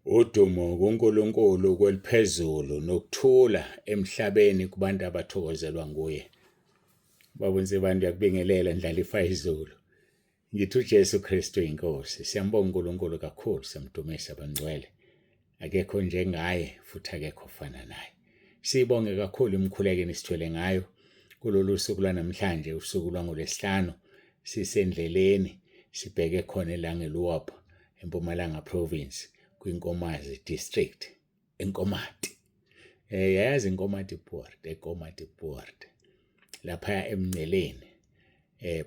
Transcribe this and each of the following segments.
Udumo kuNkulunkulu kweliphezulu nokuthula emhlabeni kubantu abathokozelwa nguye. Babonsibandi yakubingelela Ndlalifa izulu. Ngithi uJesu Kristu inkosi. Siyambonga uNkulunkulu kakhulu, siyamdumisa bangcwele. Akekho njengaye futhi akekho ofana naye. Sibonge kakhulu imkhulekeni sithwele ngayo kulolu suku lwanamhlanje, usuku lwangoLwesihlanu. Sisendleleni sibheke khona eLangeluwapha eMpumalanga Province kwinkomazi district eNkomati. Yayazi iNkomati Port lapha eMnceleni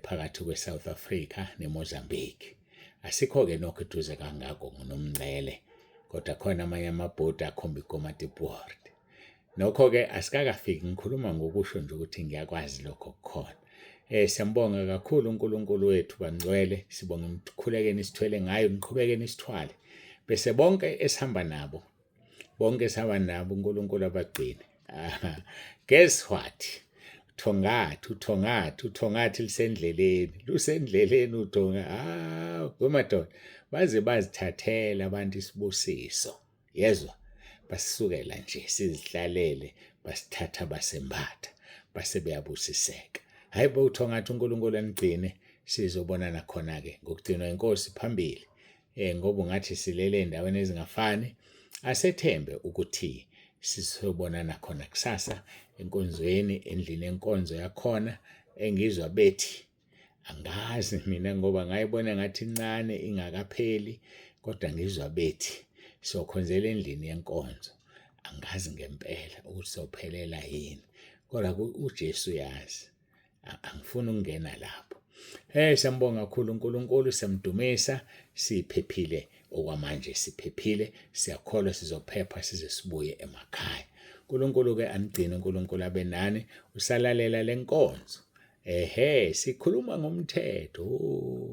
phakathi kweSouth Africa neMozambique. Asikho-ke nokho eduze kangako nomngcele, kodwa khona amanye amabhodi akhomba iNkomati Port. Nokho-ke asikakafiki, ngikhuluma ngokusho nje ukuthi ngiyakwazi lokho kukhona. Siyambonga kakhulu uNkulunkulu wethu bangcwele, sibonga imkhulekeni sithwele ngayo, niqhubekeni sithwale. Bese bonke esihamba nabo, uNkulunkulu abagcine. Guess what? Uthongathi lusendleleni uthonga. Kwemadoda, baze bazithathela abantu isibusiso. Yezwa, basisukela nje sizihlalele, basithatha basembatha, base beyabusiseka. Hayi bo uthongathi uNkulunkulu anigcine, sizobonana khona-ke ngokugcinwa inkosi phambili. Ngoba ungathi silele endaweni ezingafani, asethembe ukuthi sizobonana khona kusasa enkonzweni, endlini enkonzo yakhona engizwa bethi. Angazi mina ngoba ngayibona ngathi incane ingakapheli, kodwa ngizwa bethi sokhonzela endlini yenkonzo. Angazi ngempela ukuthi sophelela yini, kodwa uJesu yazi. Angifuni ukungena lapho. Siyambonga kakhulu uNkulunkulu, siyamdumisa, siphephile okwamanje, siphephile, siyakholwa sizophepha size sibuye emakhaya. uNkulunkulu-ke anigcine, uNkulunkulu abe nani, usalalela lenkonzo. Sikhuluma ngomthetho.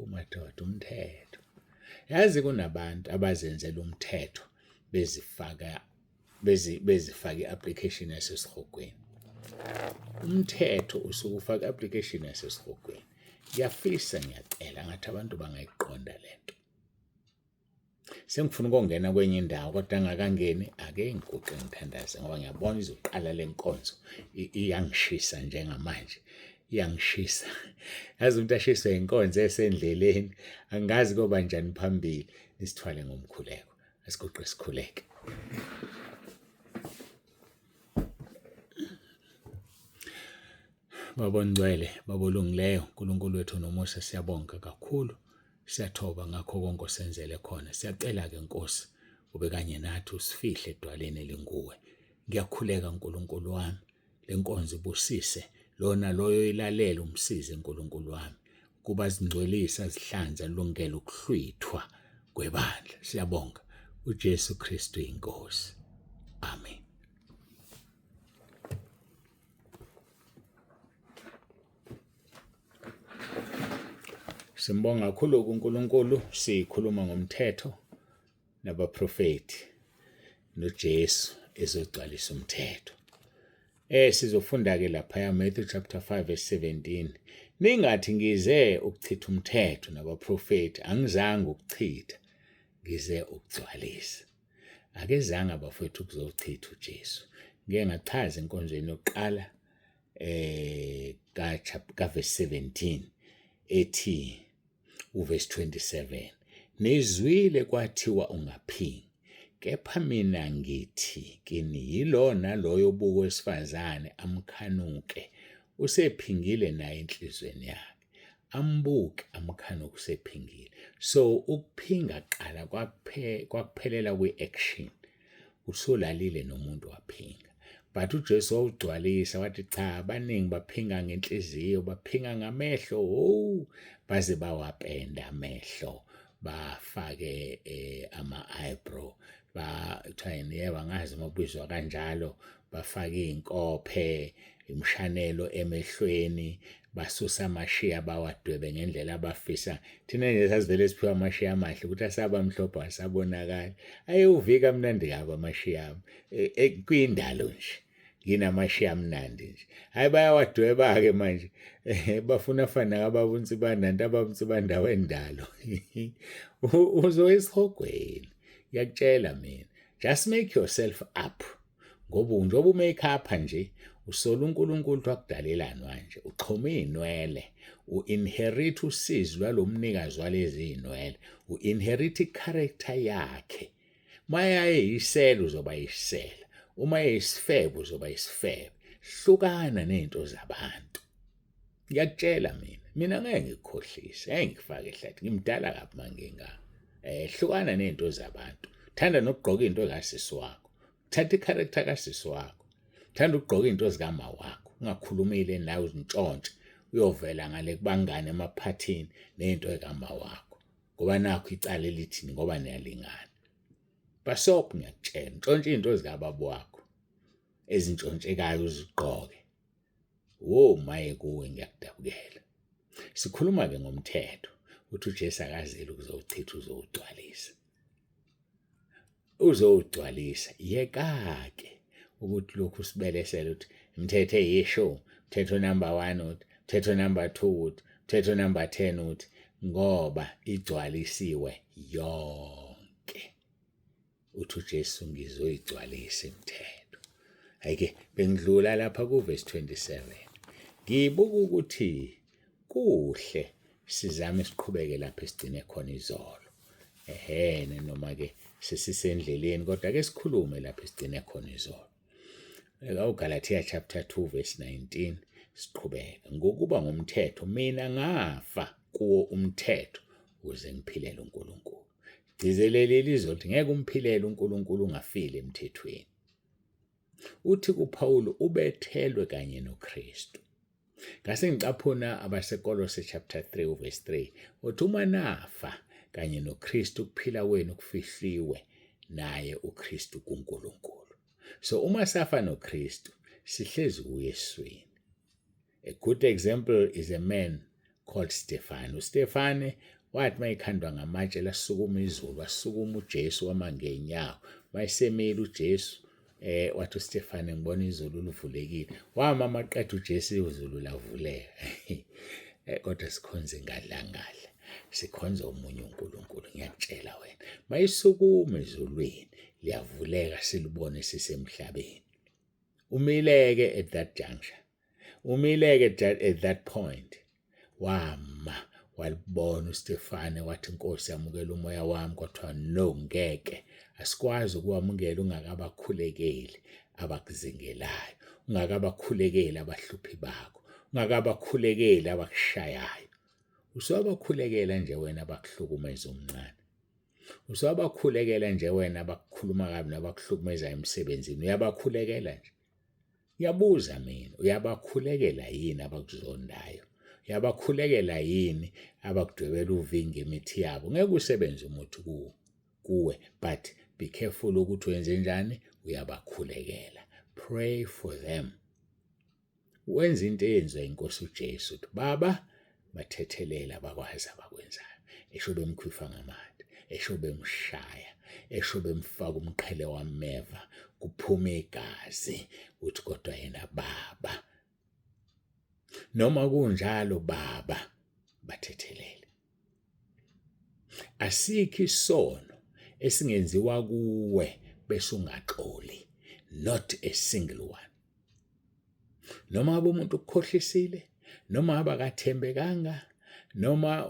Madoda, umthetho. Yazi kunabantu abazenzela umthetho bezifaka i-application yasesihogweni. Umthetho usuke ufaka i-application yasesihogweni. Ngiyafisa, ngiyacela ngathi abantu bangayiqonda lento. Sengifuna ukungena kwenye indawo kodwa ngakangeni, ake ngiguqe ngithandaze ngoba ngiyabona izoqala lenkonzo iyangishisa njengamanje. Iyangishisa. Yazi umuntu ashiswa inkonzo esendleleni, angazi koba njani phambili. Isithwale ngomkhuleko. Asiguqe sikhuleke. Babongcwele, babolungileyo, uNkulunkulu wethu nomusa, siyabonga kakhulu. Siyathoba ngakho konke osenzele khona. Siyacela-ke Nkosi, ube kanye nathi, usifihle edwaleni elinguwe. Ngiyakhuleka uNkulunkulu wami, lenkonzo ibusise, lona loyo ilalela umsize uNkulunkulu wami, kuba zingcwelisa, zihlanza, lungele ukuhlwithwa kwebandla. Siyabonga uJesu Kristu inkosi. Amen. Simbonga kakhulu uNkulunkulu, sikhuluma ngomthetho nabaprofeti noJesu ezogcwalisa umthetho. Sizofunda-ke lapha Matthew chapter 5 verse 17. Ningathi ngize ukuchitha umthetho nabaprofeti, angizange ukuchitha, ngize ukugcwalisa. Akezange abafowethu ukuzochitha uJesu. Ngeke ngachaza enkonzweni yokuqala ka verse 17 ethi uverse 27, nizwile kwathiwa ungaphingi, kepha mina ngithi kini yilona loyo buko wesifazane amkhanuke usephingile naye enhlizweni yakhe, ambuke amkhanuke usephingile. So ukuphinga qala kwakuphelela kwi-action, usulalile nomuntu waphinga. But uJesu wawugcwalisa wathi cha, abaningi baphinga ngenhliziyo, baphinga ngamehlo, baze bawapenda amehlo, bafake ama-eyebrow, bathini, yebo angazi mabizwa kanjalo, bafake iy'nkophe, imshanelo emehlweni, basusa amashiya bawadwebe ngendlela abafisa. Thina nje sasivele siphiwa amashiya amahle ukuthi asaba mhlophe asabonakala. Ayewuvika mnandi kabi amashiya ami, kuyindalo nje. Nginamashiya amnandi nje. Hayi bayawadweba-ke manje. Bafuna afana ababunsi bandawo endalo. Uzoya esihogweni. Ngiyakutshela mina, just make yourself up. Ngoba njengoba umake up nje, usola uNkulunkulu wakudalelani manje, uxhoma iy'nwele, u-inherit usizi lwalomnikazi walezi iy'nwele, u-inherit i-character yakhe. Uma yayiyisela uzoba yisela, uma yayisifebe uzoba yisifebe. Hlukana ney'nto zabantu. Ngiyakutshela mina ngeke ngikukhohlise, ngeke ngikufake ehlathi, ngimdala kabi mangingaka. Hlukana ney'nto zabantu. Thanda nokugqoka iy'nto zikasisi wakho. Thatha i-character kasisi wakho. Thanda ukugqoka iy'nto zikama wakho. Ungakhulumile nawe uzintshontshe uyovela ngale kubangane emaphathini ney'nto zikama wakho. Ngoba nakho icala elithini ngoba niyalingana. Basophi ngiyakutshela, ntshontshe iy'nto zikababa wakho ezintshontshekayo uzigqoke. Maye kuwe ngiyakudabukela. Sikhuluma-ke ngomthetho, uthi uJesu akazile ukuzowuchitha uzowugcwalisa. Uzowugcwalisa. Yeka-ke ukuthi lokhu sibelesela ukuthi imithetho eyisho, mthetho number 1 uthi, mthetho number 2 uthi, mthetho number 10 uthi, ngoba igcwalisiwe yonke. Uthi uJesu ngizoyigcwalisa imithetho. Hayike bengidlula lapha kuverse 27. Ngibuka ukuthi kuhle sizame siqhubeke lapha esigcine khona izolo. Noma-ke sesisendleleni kodwa ke sikhulume lapha esigcine khona izolo. UGalatia chapter 2 verse 19 siqhubeka. Ngokuba ngumthetho mina ngafa kuwo umthetho ukuze ngiphilele uNkulunkulu. Gcizelelile izothi ngeke umphilele uNkulunkulu ungafile emthethweni. Uthi kuPawulu ubethelwe kanye noKristu. Ngase ngicaphuna abaseKolose chapter 3 verse 3. Uthi uma nafa kanye noKristu kuphila wenu kufihliwe naye uKristu kuNkulunkulu. So uma safa noKristu sihlezi kuye eswini. A good example is a man called Stefan. uStefane wathi mayikhandwa ngamatshe lasukuma izulu, wasukuma uJesu wama ngenyawo. Mayisemile uJesu wathi uStefane ngibona izulu livulekile. Wama amaqeda uJesu izulu lavuleka. Kodwa sikhonze ngadlangadla. Sikhonza omunye uNkulunkulu ngiyakutshela wena. Mayisukuma ezulwini liyavuleka silibone sisemhlabeni. Umileke at that juncture. Umileke at that point. Wama walibona uStefane wathi Nkosi yamukela umoya wami, kwathiwa no ngeke. Asikwazi ukuwamukela ungakabakhulekeli abakuzingelayo, ungakabakhulekeli abahluphi bakho, ungakabakhulekeli abakushayayo. Usabakhulekela nje wena abakuhlukumeza umncane. Usabakhulekela nje wena abakukhuluma kabi nabakuhlukumeza emsebenzini. Uyabakhulekela nje. Ngiyabuza mina, uyabakhulekela yini abakuzondayo? Uyabakhulekela yini abakudwebela uvinga imithi yabo? Ngeke usebenze umuthi kuwe, but be careful ukuthi wenze njani, uyabakhulekela. Pray for them. Wenza into eyenziwa inkosi uJesu uthi Baba bathethelela abakwazi abakwenzayo. Esho bemkhwifa ngamathe, esho bemshaya, esho bemfaka umqhele wameva, kuphuma igazi, uthi kodwa yena Baba. Noma kunjalo Baba bathethelele. Asikho isono esingenziwa kuwe bese ungaxoli. Not a single one. Noma ngabe umuntu ukukhohlisile, noma ngabe akathembekanga, noma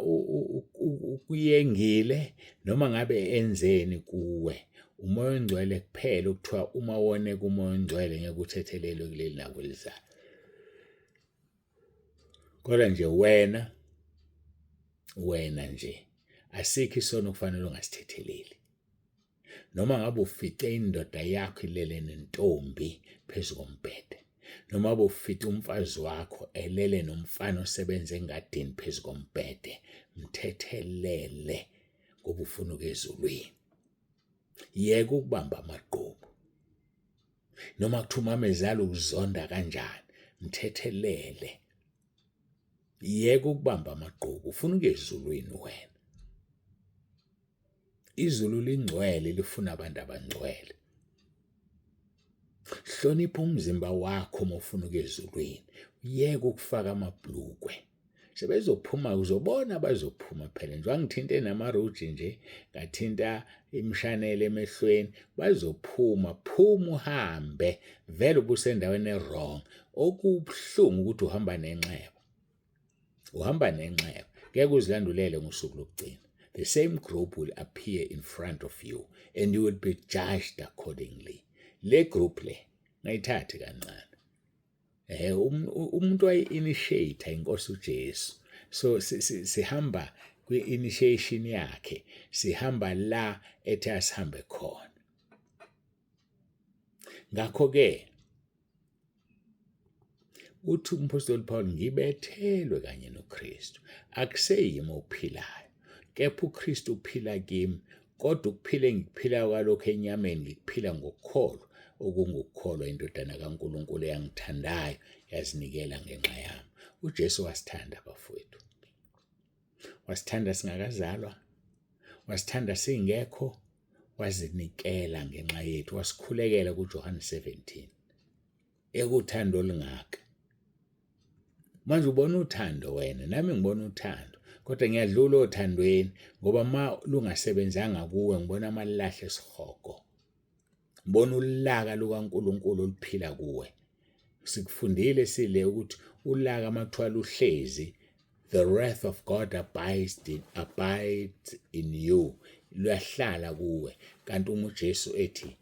ukuyengile, noma ngabe enzeni kuwe, umoya ongcwele kuphela ukuthiwa uma wone kumoya ongcwele ngeke uthethelelwe kuleli nakwelizayo. Kodwa nje wena nje asikho isono kufanele ungasithetheleli. Noma ngabe ufice indoda yakho ilele nentombi phezu kombhede, noma ngabe ufice umfazi wakho elele nomfana osebenza engadini phezu kombhede, mthethelele ngoba ufuna ukezulwini. Yeka ukubamba amagqubu. Noma kuthiwa umamezala ukuzonda kanjani, mthethelele. Yeka ukubamba amagqubu, ufuna ukezulwini wena. Izulu lingcwele lifuna abantu abangcwele. Hlonipha umzimba wakho uma ufuna ukezulwini. Yeka ukufaka amabhlukwe. sebezophuma uzobona bazophuma phela nje wangithinte namaruji nje ngathinta imshanelo emehlweni bazophuma phuma uhambe vele ubusendaweni wrong okubhlungu ukuthi uhamba nenxeba ngeke uzilandulele ngosuku lokugcina. The same group will appear in front of you and you will be judged accordingly. Le group le ngayithathi kancane. Umuntu wayi-initiator inkosi uJesu. So sihamba kwi-initiation yakhe, sihamba la ethi asihambe khona. Ngakho-ke uthi umpostoli Paul ngibethelwe kanye noKristu. Akuseyimi ophilayo, kepha uKristu uphila kimi, kodwa ukuphila engikuphilayo kwalokho enyameni ngikuphila ngokukholwa, okungukukholwa indodana kaNkulunkulu eyangithandayo yazinikela ngenxa yami. uJesu wasithanda bafowethu. Wasithanda singakazalwa, wasithanda singekho, wazinikela ngenxa yethu, wasikhulekela kuJohane 17. Ekuthando olungaka. Manje ubona uthando wena, nami ngibona uthando, kodwa ngiyadlula othandweni ngoba ma lungasebenzanga kuwe ngibona amalahle esihogo. Ngibona ulaka lukaNkulunkulu oluphila kuwe. Sikufundile sile ukuthi ulaka makuthiwa luhlezi, the wrath of God abides in you, luyahlala kuwe. Kanti uJesu ethi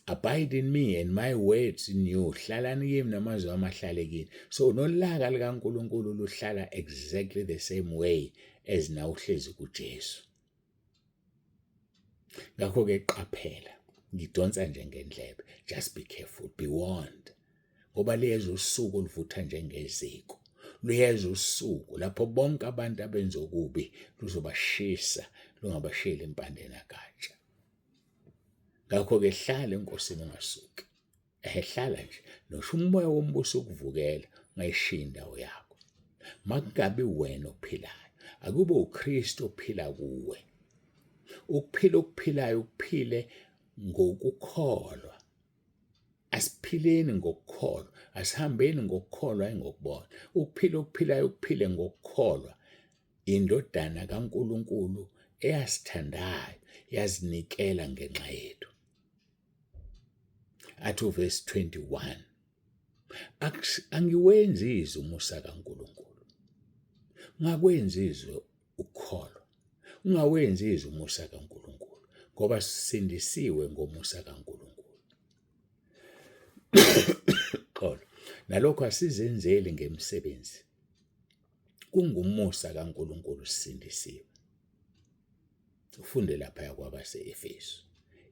abide in me and my words in you, hlalani kimi namazwi amahlale kini. So nolaka likaNkulunkulu luhlala exactly the same way as na uhlezi kuJesu. Ngakho-ke qaphela, ngidonsa nje ngendlebe, just be careful, be warned. Ngoba liyeza usuku oluvutha njengeziko, luyeza usuku lapho bonke abantu abenza okubi luzobashisa, lungabashiyeli impande nagatsha. Ngakho-ke hlala enkosini ungasuki. Hlala nje, nosho umoya wombuso ukuvukela, ungayishiya indawo yakho. Makungabi wena ophilayo, akube uKristu ophila kuwe. Ukuphila okuphilayo ukuphile ngokukholwa. Asiphileni ngokukholwa, asihambeni ngokukholwa engokubona. Ukuphila okuphilayo ukuphile ngokukholwa. Indodana kaNkulunkulu eyasithandayo yazinikela ngenxa yethu. Athi verse 21. Angiwenzi izwe umusa kaNkulunkulu. Ungakwenzi izwe ukukholwa. Ungawenzi izwe umusa kaNkulunkulu ngoba sisindisiwe ngomusa kaNkulunkulu. Qolo nalokho asizenzeli ngemsebenzi. Kungumusa kaNkulunkulu sisindisiwe. Ufunde lapha kwabase-Efesu.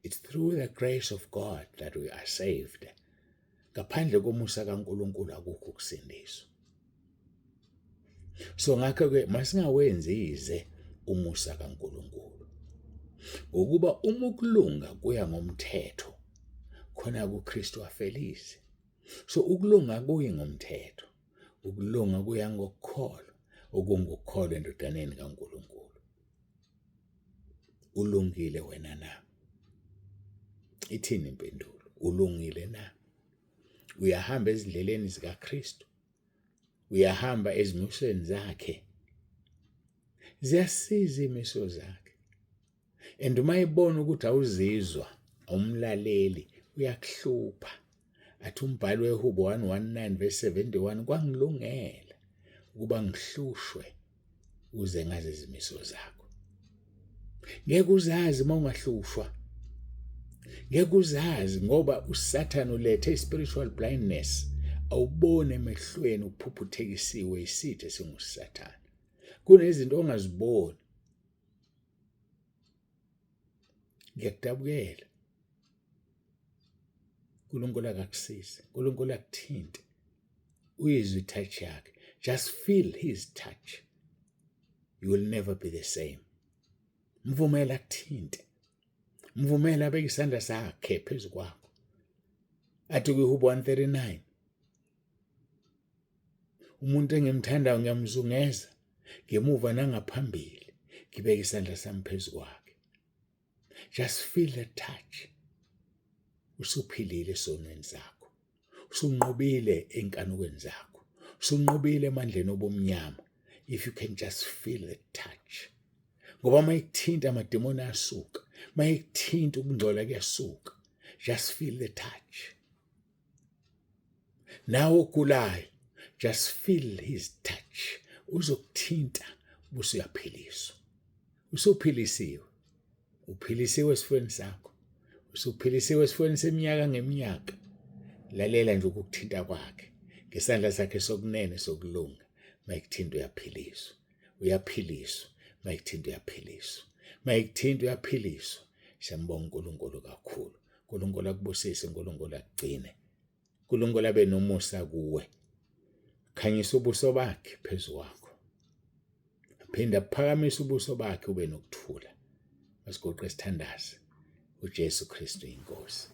It's through the grace of God that we are saved. Ngaphandle komusa kaNkulunkulu akukho ukusindiswa. So ngakho-ke masingawenzi ize umusa kaNkulunkulu. Ukuba ukulunga kuya ngomthetho, khona kuKristu afelise. So ukulunga kuyi ngomthetho, ukulunga kuya ngokukholwa, okungukholwa endodaneni kaNkulunkulu. Ulungile wena na? Ithini impendulo? Ulungile na? Uyahamba ezindleleni zikaKristu? Uyahamba ezimisweni zakhe? Ziyasiza imiso zakhe. And uma ibona ukuthi awuzizwa, awumlaleli, uyakuhlupha. Athi umbhali weHubo 119 verse 71, kwangilungela ukuba ngihlushwe uze ngazi izimiso zakho. Ngeke uzazi uma ungahlushwa. Ngeke uzazi ngoba uSathane ulethe spiritual blindness. Awubone emehlweni uphuphuthekisiwe isithe singuSathane. Kunezinto ongaziboni. Ngiyakudabukela. uNkulunkulu akakusize, uNkulunkulu akuthinte. Uyizwe itouch yakhe. Just feel his touch. You will never be the same. Mvumela akuthinte. Mvumela abeke isandla sakhe phezu kwakho. Athi kuHubo 139. Umuntu engimthandayo ngiyamzungeza, ngemuva nangaphambili, ngibeke isandla sami phezu kwakhe. Just feel the touch. Usuphilile esonweni zakho. Usunqobile enkanukweni zakho. Usunqobile emandleni obumnyama. if you can just feel the touch. Ngoba mayikuthinta amademoni ayasuka, mayikuthinta ukungcola kuyasuka. Just feel the touch. Nawe ogulayo, just feel his touch. Uzokuthinta usuyaphiliswa. Usuphilisiwe. Uphilisiwe esifweni sakho. Usuphilisiwe esifweni seminyaka ngeminyaka. Lalela nje ukuthinta kwakhe ngesandla sakhe sokunene sokulunga. Mayikuthinta uyaphiliswa. Uyaphiliswa. Mayikuthinta uyaphiliswa. Mayikuthinta uyaphiliswa. Siyambonga uNkulunkulu kakhulu. uNkulunkulu akubusise, uNkulunkulu akugcine. uNkulunkulu abe nomusa kuwe. Khanyisa ubuso bakhe phezu kwakho. Aphinda aphakamise ubuso bakhe ube nokuthula. Asigoqe sithandaze. uJesu Kristu inkosi.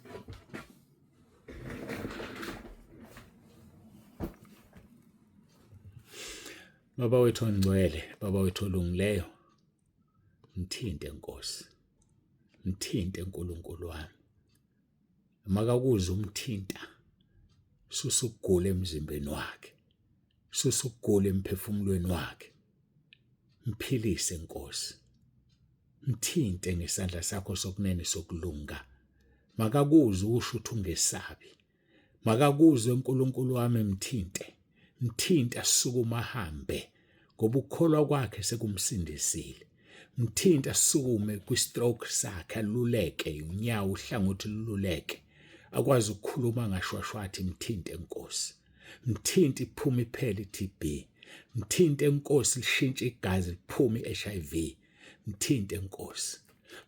Baba wethu ongcwele, Baba wethu olungileyo, mthinte Nkosi. Mthinte uNkulunkulu wami. Makakuze umthinta. Susa ukugula emzimbeni wakhe. Susa ukugula emphefumulweni wakhe. Mphilise Nkosi. Mthinte ngesandla sakho sokunene sokulunga. Makakuze usho ukuthi ungesabi. Makakuze uNkulunkulu wami mthinte. Mthinte asukuma ahambe ngoba ukukholwa kwakhe sekumsindisile. Mthinte asukume kwi-stroke sakhe aluleke, unyawo uhlangothi lululeke. Akwazi ukukhuluma angashwashwathi. Mthinte Nkosi. Mthinte iphume iphele i-TB. Mthinte Nkosi lishintshe igazi liphume i-HIV. Mthinte Nkosi.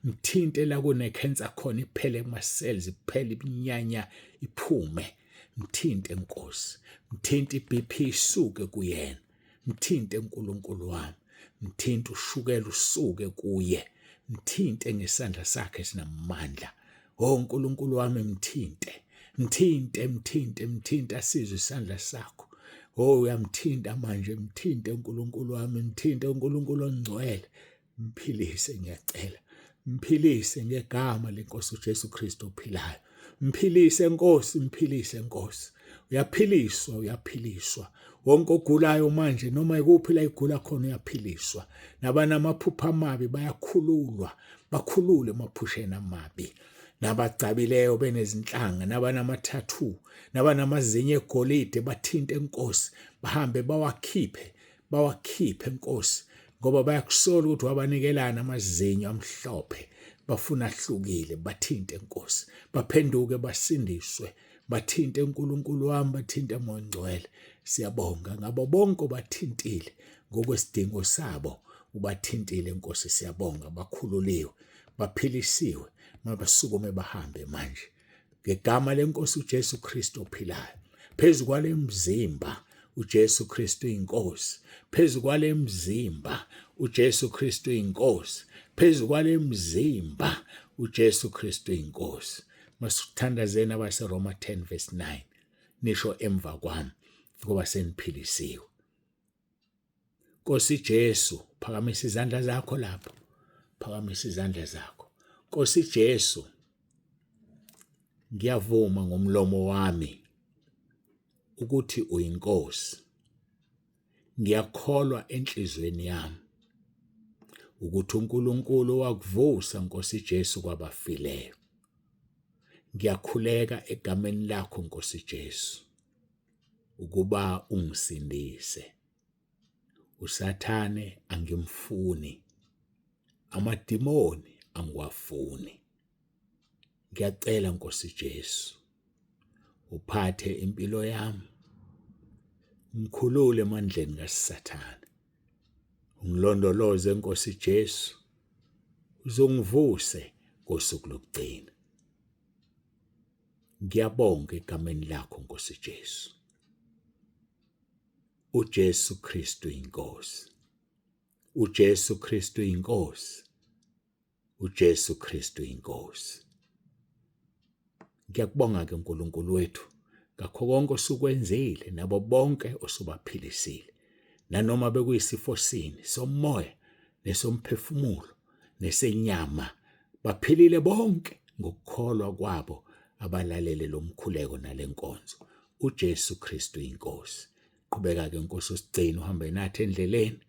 Mthinte la kune-cancer khona iphele kuma-cells, iphele iminyanya iphume. Mthinte Nkosi. Mthinte i-BP isuke kuyena. Mthinte uNkulunkulu wami. Mthinte ushukela usuke kuye. Mthinte ngesandla sakhe sinamandla. uNkulunkulu wami mthinte. Mthinte asizwe isandla sakho. Uyamthinta manje. Mthinte uNkulunkulu wami. Mthinte uNkulunkulu ongcwele. Mphilise ngiyacela. Mphilise ngegama lenkosi uJesu Kristu ophilayo. Mphilise Nkosi. Mphilise Nkosi. Uyaphiliswa. Uyaphiliswa. Wonke ogulayo manje noma ikuphi la igula khona uyaphiliswa. Nabanamaphupho amabi bayakhululwa. Bakhulule emaphusheni amabi. Nabagcabileyo benezinhlanga, nabanama-tattoo, nabanamazinyo egolide bathinte Nkosi. Bahambe bawakhiphe Nkosi. Ngoba bayakusola ukuthi wabanikelana amazinyo amhlophe. Bafuna ahlukile. Bathinte Nkosi. Baphenduke basindiswe. Bathinte uNkulunkulu wami. Bathinte Moya Ngcwele. Siyabonga ngabo bonke bathintile ngokwesidingo sabo. Ubathintile Nkosi. Siyabonga. Bakhululiwe. Baphilisiwe. Mabasukume bahambe manje. Ngegama lenkosi uJesu Kristu ophilayo. Phezu kwale mzimba uJesu Kristu inkosi. Phezu kwale mzimba uJesu Kristu inkosi. Phezu kwale mzimba uJesu Kristu inkosi. Masithandazeni abaseRoma 10 verse 9. Nisho emva kwami ngoba seniphilisiwe. Nkosi Jesu, phakamisa izandla zakho lapho. Phakamisa izandla zakho. Nkosi Jesu, ngiyavuma ngomlomo wami ukuthi uyinkosi. Ngiyakholwa enhlizweni yami ukuthi uNkulunkulu wakuvusa Nkosi Jesu kwabafileyo. Ngiyakhuleka egameni lakho Nkosi Jesu ukuba ungisindise. USathane angimfuni. Amadimoni angiwafuni. Ngiyacela Nkosi Jesu uphathe impilo yami. Ngikhulule emandleni kaSathane. Ungilondoloze Nkosi Jesu. Uzongivuse ngosuku lokugcina. Ngiyabonga egameni lakho Nkosi Jesu. uJesu Kristu inkosi. uJesu Kristu inkosi. uJesu Kristu inkosi. Ngiyakubonga ke uNkulunkulu wethu ngakho konke osukwenzile nabo bonke osubaphilisile. Nanoma bekuyisifo sini somoya nesomphefumulo nesenyama baphilile bonke ngokukholwa kwabo abalalele lomkhuleko nalenkonzo. uJesu Kristu inkosi. Qhubeka ke Nkosi usigcine uhambe nathi endleleni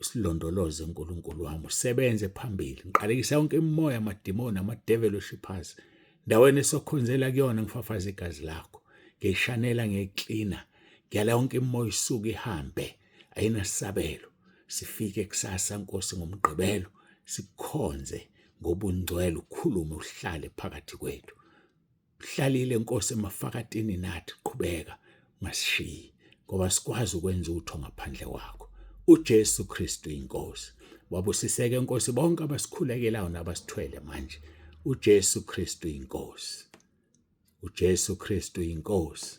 usilondoloze uNkulunkulu wami, usebenze phambili. Ngiqalekisa yonke imimoya, amadimoni, ama-devil worshippers. Ndaweni esokhonzela kuyona ngifafaza igazi lakho. Ngiyishanela, ngiyiklina. Ngiyala yonke imimoya isuke ihambe. Ayinasabelo. Sifike kusasa Nkosi ngomgqibelo. Sikukhonze ngobungcwele, ukhulume uhlale phakathi kwethu. Uhlalile Nkosi emafakatini nathi, qhubeka ungasishiyi ngoba sikwazi ukwenza utho ngaphandle kwakho. uJesu Kristu inkosi. Wabusiseke Nkosi bonke abasikhulekelayo nabasithwele manje. uJesu Kristu inkosi. uJesu Kristu inkosi.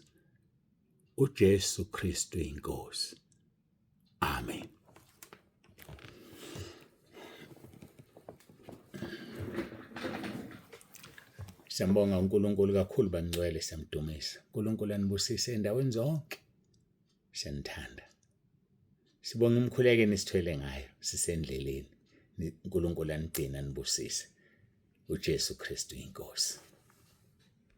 uJesu Kristu inkosi. Amen. Siyambonga uNkulunkulu kakhulu bangcwele, siyamdumisa. uNkulunkulu anibusise endaweni zonke. Siyanithanda. Sibonga imkhuleko nisithwele ngayo sisendleleni. uNkulunkulu anigcina anibusise. uJesu Kristu inkosi.